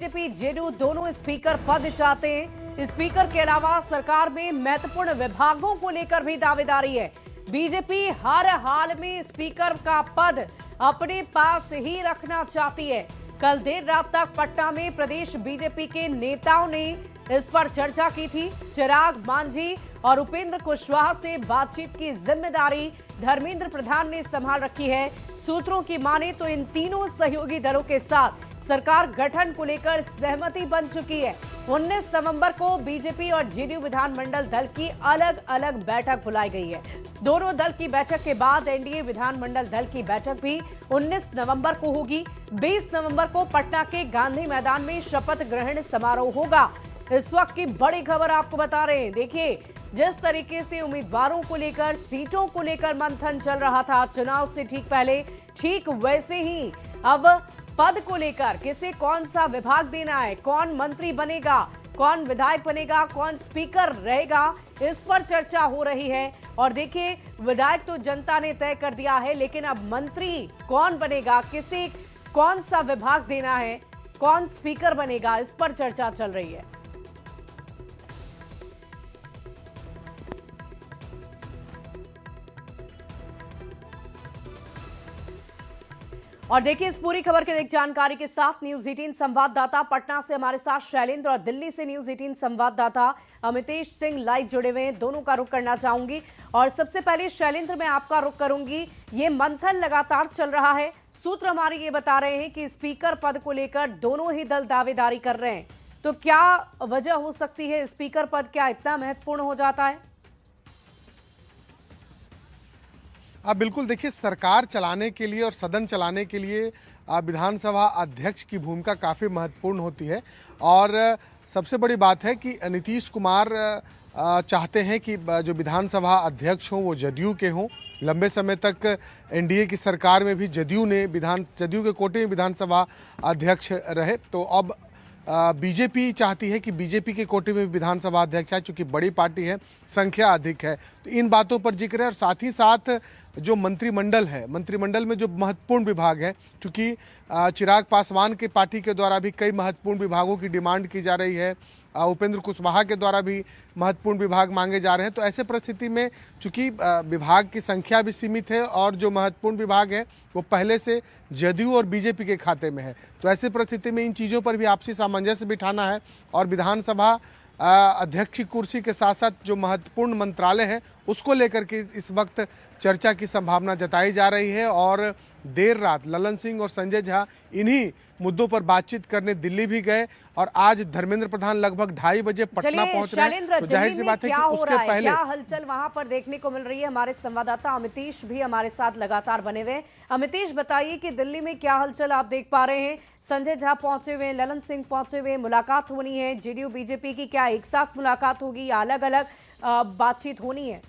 BJP JDU दोनों speaker पद चाहते हैं। स्पीकर के अलावा सरकार में महत्वपूर्ण विभागों को लेकर भी दावेदारी है। बीजेपी हर हाल में स्पीकर का पद अपने पास ही रखना चाहती है। कल देर रात तक पटना में प्रदेश बीजेपी के नेताओं ने इस पर चर्चा की थी। चिराग मांझी और उपेंद्र कुशवाहा से बातचीत की जिम्मेदारी धर्मेंद्र प्रधान ने संभाल रखी है। सूत्रों की माने तो इन तीनों सहयोगी दलों के साथ सरकार गठन को लेकर सहमति बन चुकी है। 19 नवंबर को बीजेपी और जेडीयू विधानमंडल दल की अलग अलग बैठक बुलाई गई है। दोनों दल की बैठक के बाद एनडीए विधानमंडल दल की बैठक भी 19 नवंबर को होगी। 20 नवंबर को पटना के गांधी मैदान में शपथ ग्रहण समारोह होगा। इस वक्त की बड़ी खबर आपको बता रहे हैं। देखिए, जिस तरीके से उम्मीदवारों को लेकर, सीटों को लेकर मंथन चल रहा था चुनाव से ठीक पहले, ठीक वैसे ही अब पद को लेकर किसे कौन सा विभाग देना है, कौन मंत्री बनेगा, कौन विधायक बनेगा, कौन स्पीकर रहेगा, इस पर चर्चा हो रही है। और देखिए, विधायक तो जनता ने तय कर दिया है, लेकिन अब मंत्री कौन बनेगा, किसे कौन सा विभाग देना है, कौन स्पीकर बनेगा, इस पर चर्चा चल रही है। और देखिए, इस पूरी खबर के एक जानकारी के साथ न्यूज 18 संवाददाता पटना से हमारे साथ शैलेंद्र और दिल्ली से न्यूज 18 संवाददाता अमितेश सिंह लाइव जुड़े हुए हैं। दोनों का रुख करना चाहूंगी और सबसे पहले शैलेंद्र, मैं आपका रुख करूंगी। ये मंथन लगातार चल रहा है। सूत्र हमारे ये बता रहे हैं कि स्पीकर पद को लेकर दोनों ही दल दावेदारी कर रहे हैं, तो क्या वजह हो सकती है? स्पीकर पद क्या इतना महत्वपूर्ण हो जाता है? आप बिल्कुल देखिए, सरकार चलाने के लिए और सदन चलाने के लिए विधानसभा अध्यक्ष की भूमिका काफ़ी महत्वपूर्ण होती है। और सबसे बड़ी बात है कि नीतीश कुमार चाहते हैं कि जो विधानसभा अध्यक्ष हों वो जदयू के हों। लंबे समय तक एनडीए की सरकार में भी जदयू के कोटे में विधानसभा अध्यक्ष रहे, तो अब बीजेपी चाहती है कि बीजेपी के कोटे में विधानसभा अध्यक्ष है, चूंकि बड़ी पार्टी है, संख्या अधिक है। तो इन बातों पर जिक्र है। और साथ ही साथ जो मंत्रिमंडल है, मंत्रिमंडल में जो महत्वपूर्ण विभाग है, चूंकि चिराग पासवान के पार्टी के द्वारा भी कई महत्वपूर्ण विभागों की डिमांड की जा रही है, उपेंद्र कुशवाहा के द्वारा भी महत्वपूर्ण विभाग मांगे जा रहे हैं। तो ऐसे परिस्थिति में चूंकि विभाग की संख्या भी सीमित है और जो महत्वपूर्ण विभाग है वो पहले से जदयू और बीजेपी के खाते में है, तो ऐसे परिस्थिति में इन चीज़ों पर भी आपसी सामंजस्य बिठाना है। और विधानसभा अध्यक्ष की कुर्सी के साथ साथ जो महत्वपूर्ण मंत्रालय है उसको लेकर के इस वक्त चर्चा की संभावना जताई जा रही है। और देर रात ललन सिंह और संजय झा इन्हीं मुद्दों पर बातचीत करने दिल्ली भी गए और आज धर्मेंद्र प्रधान लगभग 2:30 बजे पटना पहुंच रहे हैं। तो जाहिर सी बात है कि उसके पहले क्या हलचल वहां पर देखने को मिल रही है? हमारे संवाददाता अमितेश भी हमारे साथ लगातार बने हुए हैं। अमितेश, बताइए कि दिल्ली में क्या हलचल आप देख पा रहे हैं? संजय झा पहुंचे हुए हैं, ललन सिंह पहुंचे हुए हैं, मुलाकात होनी है जेडीयू बीजेपी की, क्या एक साथ मुलाकात होगी या अलग अलग बातचीत होनी है?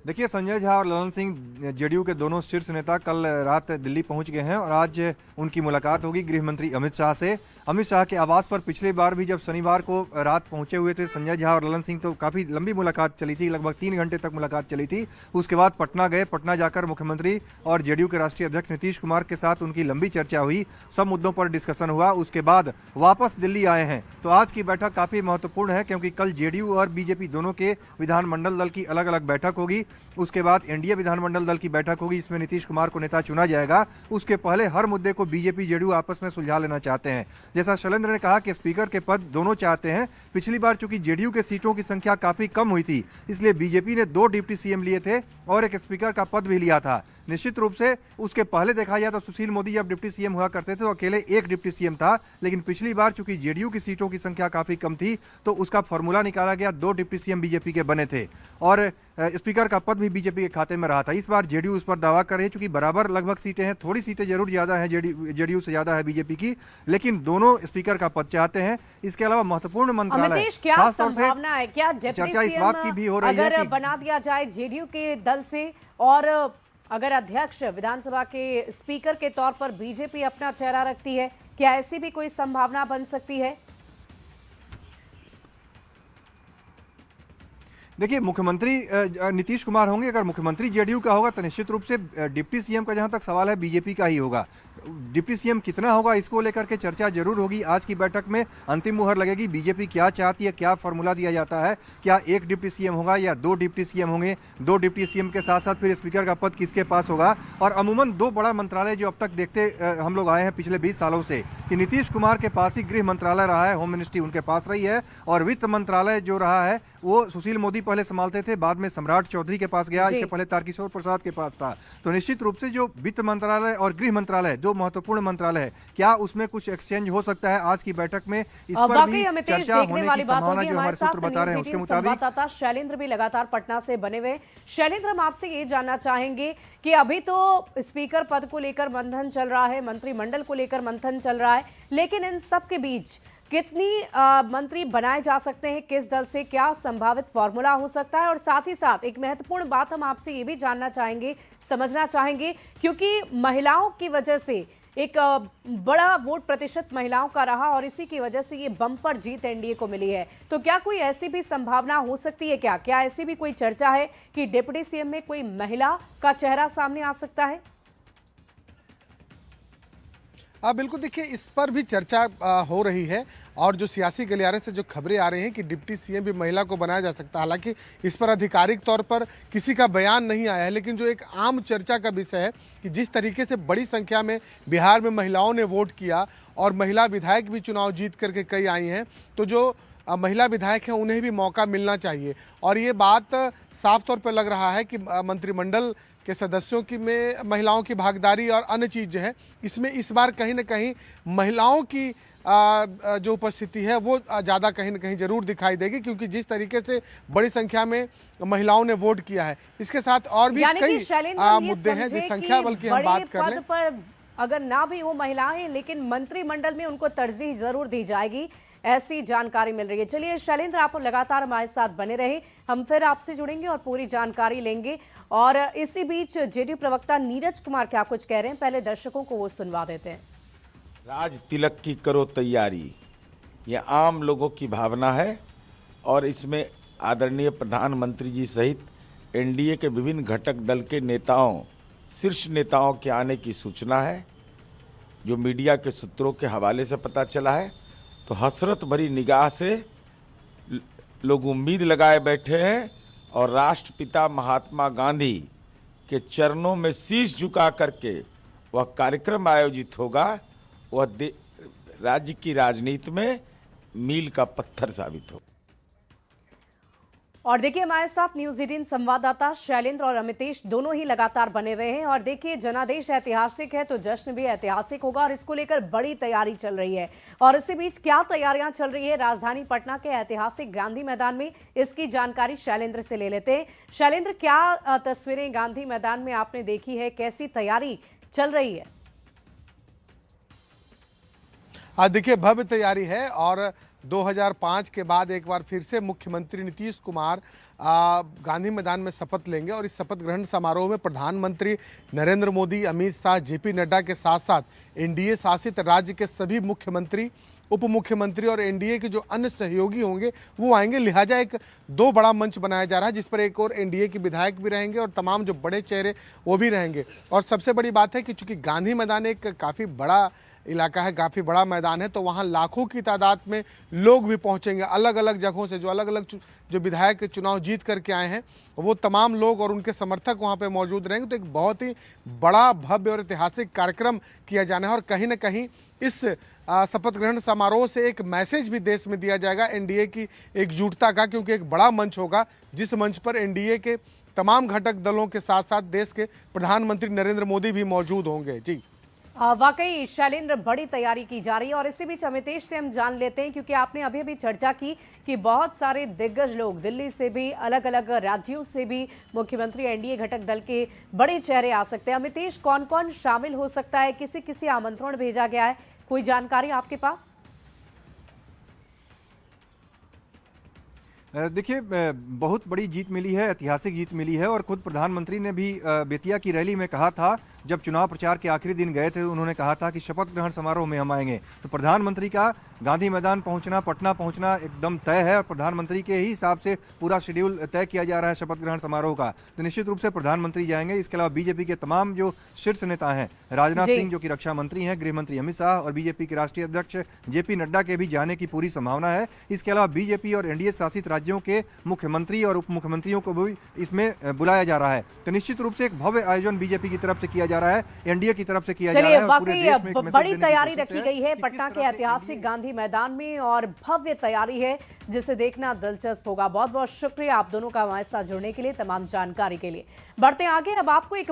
देखिए, संजय झा और ललन सिंह जेडीयू के दोनों शीर्ष नेता कल रात दिल्ली पहुंच गए हैं और आज उनकी मुलाकात होगी गृह मंत्री अमित शाह से। अमित शाह के आवास पर पिछली बार भी जब शनिवार को रात पहुंचे हुए थे संजय झा और ललन सिंह, तो काफ़ी लंबी मुलाकात चली थी, लगभग 3 घंटे तक मुलाकात चली थी। उसके बाद पटना गए, पटना जाकर मुख्यमंत्री और जेडीयू के राष्ट्रीय अध्यक्ष नीतीश कुमार के साथ उनकी लंबी चर्चा हुई, सब मुद्दों पर डिस्कशन हुआ। उसके बाद वापस दिल्ली आए हैं। तो आज की बैठक काफ़ी महत्वपूर्ण है क्योंकि कल जेडीयू और बीजेपी दोनों के विधानमंडल दल की अलग अलग बैठक होगी। उसके बाद एनडीए विधानमंडल दल की बैठक होगी, इसमें नीतीश कुमार को नेता चुना जाएगा। उसके पहले हर मुद्दे को बीजेपी जेडीयू आपस में सुलझा लेना चाहते हैं। जैसा शैलेंद्र ने कहा कि स्पीकर के पद दोनों चाहते हैं। पिछली बार चूंकि जेडीयू के सीटों की संख्या काफी कम हुई थी, इसलिए बीजेपी ने 2 डिप्टी सीएम लिए थे और एक स्पीकर का पद भी लिया था। निश्चित रूप से उसके पहले देखा जाए तो सुशील मोदी जब डिप्टी सीएम हुआ करते थे तो अकेले एक डिप्टी सीएम था, लेकिन पिछली बार चूंकि जेडीयू की सीटों की संख्या काफी कम थी तो उसका फॉर्मूला निकाला गया, 2 डिप्टी सीएम बीजेपी के बने थे और स्पीकर का पद भी बीजेपी के खाते में रहा था। इस बार जेडीयू उस पर दावा कर रही है, चूंकि बराबर लगभग सीटें हैं, थोड़ी सीटें जरूर ज्यादा है जेडीयू से ज्यादा है बीजेपी की, लेकिन दोनों स्पीकर का पद चाहते हैं। इसके अलावा महत्वपूर्ण मंत्रालय, क्या संभावना है, क्या चर्चा इस बात की भी हो रही है कि बना दिया जाए जेडीयू के दल से और अगर अध्यक्ष विधानसभा के स्पीकर के तौर पर बीजेपी अपना चेहरा रखती है, क्या ऐसी भी कोई संभावना बन सकती है? देखिए, मुख्यमंत्री नीतीश कुमार होंगे। अगर मुख्यमंत्री जेडीयू का होगा तो निश्चित रूप से डिप्टी सीएम का जहां तक सवाल है बीजेपी का ही होगा। डिप्टी सीएम कितना होगा इसको लेकर के चर्चा जरूर होगी। आज की बैठक में अंतिम मुहर लगेगी। बीजेपी क्या चाहती है, क्या फॉर्मूला दिया जाता है, क्या एक डिप्टी सीएम होगा या 2 डिप्टी सीएम होंगे, 2 डिप्टी सीएम के साथ साथ फिर स्पीकर का पद किसके पास होगा। और अमूमन 2 बड़ा मंत्रालय जो अब तक देखते हम लोग आए हैं पिछले 20 सालों से कि नीतीश कुमार के पास ही गृह मंत्रालय रहा है, होम मिनिस्ट्री उनके पास रही है, और वित्त मंत्रालय जो रहा है वो सुशील मोदी पहले संभालते थे, बाद में सम्राट चौधरी के पास गया, इसके पहले तारकिशोर प्रसाद के पास था। तो निश्चित रूप से जो वित्त मंत्रालय और गृह मंत्रालय 2 महत्वपूर्ण मंत्रालय है, क्या उसमें कुछ एक्सचेंज हो सकता है आज की बैठक में, इस पर भी चर्चा होने की संभावना जो हमारे सूत्र बता रहे हैं उसके मुताबिक। संवाददाता शैलेंद्र भी लगातार पटना से बने हुए। शैलेंद्र, हम आपसे ये जानना चाहेंगे कि अभी तो स्पीकर पद को लेकर मंथन चल रहा है, मंत्रिमंडल को लेकर मंथन चल रहा है, लेकिन इन सब के बीच कितनी मंत्री बनाए जा सकते हैं, किस दल से, क्या संभावित फॉर्मूला हो सकता है, और साथ ही साथ एक महत्वपूर्ण बात हम आपसे ये भी जानना चाहेंगे, समझना चाहेंगे, क्योंकि महिलाओं की वजह से एक बड़ा वोट प्रतिशत महिलाओं का रहा और इसी की वजह से ये बम्पर जीत एनडीए को मिली है। तो क्या कोई ऐसी भी संभावना हो सकती है, क्या ऐसी भी कोई चर्चा है कि डिप्टी सीएम में कोई महिला का चेहरा सामने आ सकता है? बिल्कुल, देखिए इस पर भी चर्चा हो रही है, और जो सियासी गलियारे से जो खबरें आ रही हैं कि डिप्टी सीएम भी महिला को बनाया जा सकता है। हालांकि इस पर आधिकारिक तौर पर किसी का बयान नहीं आया है, लेकिन जो एक आम चर्चा का विषय है कि जिस तरीके से बड़ी संख्या में बिहार में महिलाओं ने वोट किया और महिला विधायक भी चुनाव जीत करके कई आई हैं, तो जो महिला विधायक हैं उन्हें भी मौका मिलना चाहिए। और ये बात साफ तौर पर लग रहा है कि मंत्रिमंडल के सदस्यों की में महिलाओं की भागीदारी और अन्य चीज़ जो है, इसमें इस बार कहीं ना कहीं महिलाओं की जो उपस्थिति है वो ज़्यादा कहीं ना कहीं जरूर दिखाई देगी, क्योंकि जिस तरीके से बड़ी संख्या में महिलाओं ने वोट किया है। इसके साथ और भी कई मुद्दे हैं जिस संख्या बल की हम बात कर लें, पर अगर ना भी हो महिलाएं, लेकिन मंत्रिमंडल में उनको तरजीह जरूर दी जाएगी, ऐसी जानकारी मिल रही है। चलिए शैलेंद्र, आप लगातार हमारे साथ बने रहे, हम फिर आपसे जुड़ेंगे और पूरी जानकारी लेंगे। और इसी बीच जेडीयू प्रवक्ता नीरज कुमार क्या कुछ कह रहे हैं, पहले दर्शकों को वो सुनवा देते हैं। राज तिलक की करो तैयारी, ये आम लोगों की भावना है, और इसमें आदरणीय प्रधानमंत्री जी सहित एनडीए के विभिन्न घटक दल के नेताओं, शीर्ष नेताओं के आने की सूचना है। जो मीडिया के सूत्रों के हवाले से पता चला है, तो हसरत भरी निगाह से लोग उम्मीद लगाए बैठे हैं और राष्ट्रपिता महात्मा गांधी के चरणों में शीश झुका करके वह कार्यक्रम आयोजित होगा, वह राज्य की राजनीति में मील का पत्थर साबित होगा। और देखिए हमारे साथ न्यूज 18 संवाददाता शैलेंद्र और अमितेश दोनों ही लगातार बने हुए हैं। और देखिए जनादेश ऐतिहासिक है तो जश्न भी ऐतिहासिक होगा, और इसको लेकर बड़ी तैयारी चल रही है। और इसी बीच क्या तैयारियां चल रही है राजधानी पटना के ऐतिहासिक गांधी मैदान में, इसकी जानकारी शैलेंद्र से ले लेते हैं। शैलेंद्र, क्या तस्वीरें गांधी मैदान में आपने देखी है, कैसी तैयारी चल रही है? देखिए भव्य तैयारी है, और 2005 के बाद एक बार फिर से मुख्यमंत्री नीतीश कुमार गांधी मैदान में शपथ लेंगे, और इस शपथ ग्रहण समारोह में प्रधानमंत्री नरेंद्र मोदी, अमित शाह, जेपी नड्डा के साथ साथ एनडीए शासित राज्य के सभी मुख्यमंत्री, उप मुख्यमंत्री और एनडीए के जो अन्य सहयोगी होंगे वो आएंगे। लिहाजा एक 2 बड़ा मंच बनाया जा रहा है, जिस पर एक और एनडीए के विधायक भी रहेंगे और तमाम जो बड़े चेहरे वो भी रहेंगे। और सबसे बड़ी बात है कि चूंकि गांधी मैदान एक काफ़ी बड़ा इलाका है, काफ़ी बड़ा मैदान है, तो वहाँ लाखों की तादाद में लोग भी पहुँचेंगे अलग अलग जगहों से। जो अलग अलग जो विधायक चुनाव जीत करके आए हैं वो तमाम लोग और उनके समर्थक वहाँ पे मौजूद रहेंगे। तो एक बहुत ही बड़ा, भव्य और ऐतिहासिक कार्यक्रम किया जाना है, और कहीं ना कहीं इस शपथ ग्रहण समारोह से एक मैसेज भी देश में दिया जाएगा एनडीए की एकजुटता का, क्योंकि एक बड़ा मंच होगा जिस मंच पर एनडीए के तमाम घटक दलों के साथ साथ देश के प्रधानमंत्री नरेंद्र मोदी भी मौजूद होंगे। जी वाकई शैलेंद्र, बड़ी तैयारी की जा रही है। और इसी बीच अमितेश से हम जान लेते हैं, क्योंकि आपने अभी अभी चर्चा की कि बहुत सारे दिग्गज लोग दिल्ली से भी, अलग अलग राज्यों से भी मुख्यमंत्री एनडीए घटक दल के बड़े चेहरे आ सकते हैं। अमितेश, कौन कौन शामिल हो सकता है, किसी किसी आमंत्रण भेजा गया है, कोई जानकारी आपके पास? देखिए बहुत बड़ी जीत मिली है, ऐतिहासिक जीत मिली है, और खुद प्रधानमंत्री ने भी बेतिया की रैली में कहा था जब चुनाव प्रचार के आखिरी दिन गए थे उन्होंने कहा था कि शपथ ग्रहण समारोह में हम आएंगे। तो प्रधानमंत्री का गांधी मैदान पहुंचना, पटना पहुंचना एकदम तय है और प्रधानमंत्री के ही हिसाब से पूरा शेड्यूल तय किया जा रहा है शपथ ग्रहण समारोह का। तो निश्चित रूप से प्रधानमंत्री जाएंगे। इसके अलावा बीजेपी के तमाम जो शीर्ष नेता हैं, राजनाथ सिंह जो कि रक्षा मंत्री हैं, गृह मंत्री अमित शाह और बीजेपी के राष्ट्रीय अध्यक्ष जेपी नड्डा के भी जाने की पूरी संभावना है। इसके अलावा बीजेपी और एनडीए शासित राज्यों के मुख्यमंत्री और उप मुख्यमंत्रियों को भी इसमें बुलाया जा रहा है। तो निश्चित रूप से एक भव्य आयोजन बीजेपी की तरफ से किया जा रहा है, एनडीए की तरफ से किया जा रहा है। वाकई बड़ी तैयारी रखी गई है पटना के ऐतिहासिक गांधी मैदान में और भव्य तैयारी है जिसे देखना दिलचस्प होगा। बहुत बहुत शुक्रिया आप दोनों का हमारे साथ जुड़ने के लिए, तमाम जानकारी के लिए। बढ़ते आगे, अब आपको एक